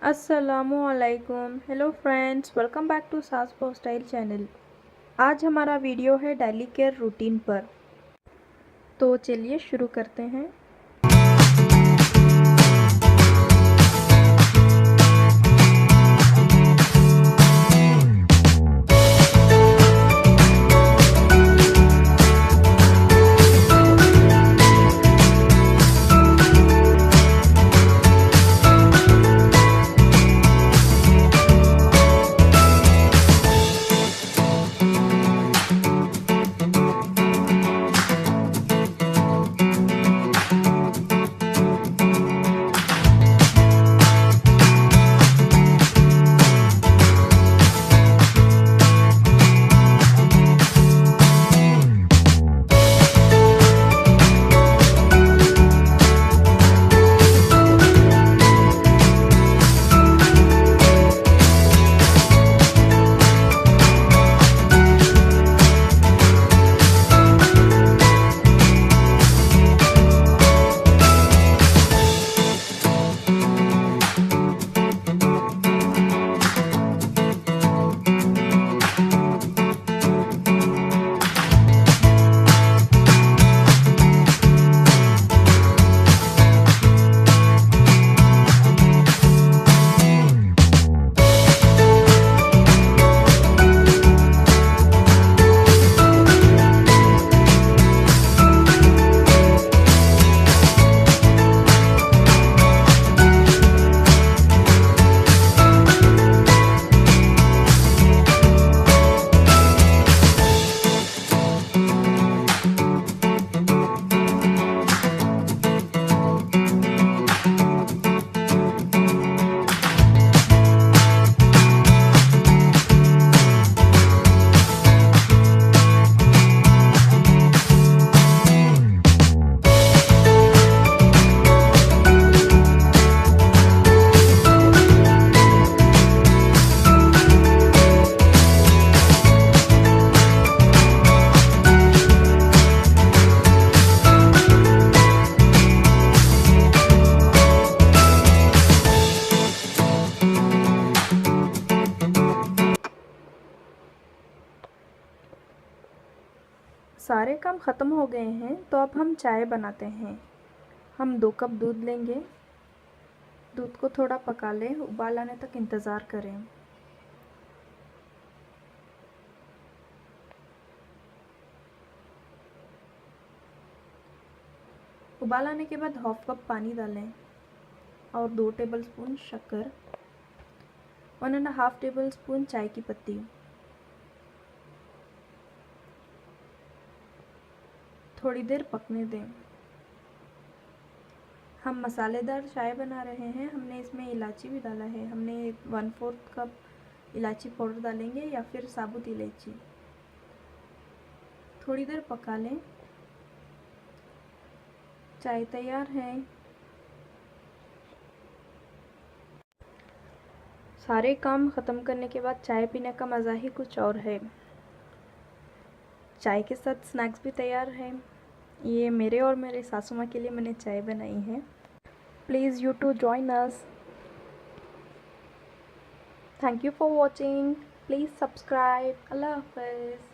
अस्सलामुअलैकुम। Hello friends, welcome back to सास बहू स्टाइल चैनल। आज हमारा वीडियो है डेली केयर रूटीन पर। तो चलिए शुरू करते हैं। सारे काम ख़त्म हो गए हैं, तो अब हम चाय बनाते हैं। हम 2 कप दूध लेंगे। दूध को थोड़ा पका लें, उबाल आने तक इंतज़ार करें। उबाल आने के बाद हाफ कप पानी डालें और 2 टेबलस्पून शक्कर, 1.5 टेबलस्पून चाय की पत्ती। थोड़ी देर पकने दें। हम मसालेदार चाय बना रहे हैं, हमने इसमें इलायची भी डाला है। हमने 1/4 कप इलायची पाउडर डालेंगे या फिर साबुत इलायची। थोड़ी देर पका लें। चाय तैयार है। सारे काम ख़त्म करने के बाद चाय पीने का मज़ा ही कुछ और है। चाय के साथ स्नैक्स भी तैयार है। ये मेरे और मेरे सासू माँ के लिए मैंने चाय बनाई है। Please you too join us. Thank you for watching. Please subscribe. Allah हाफ़िज़।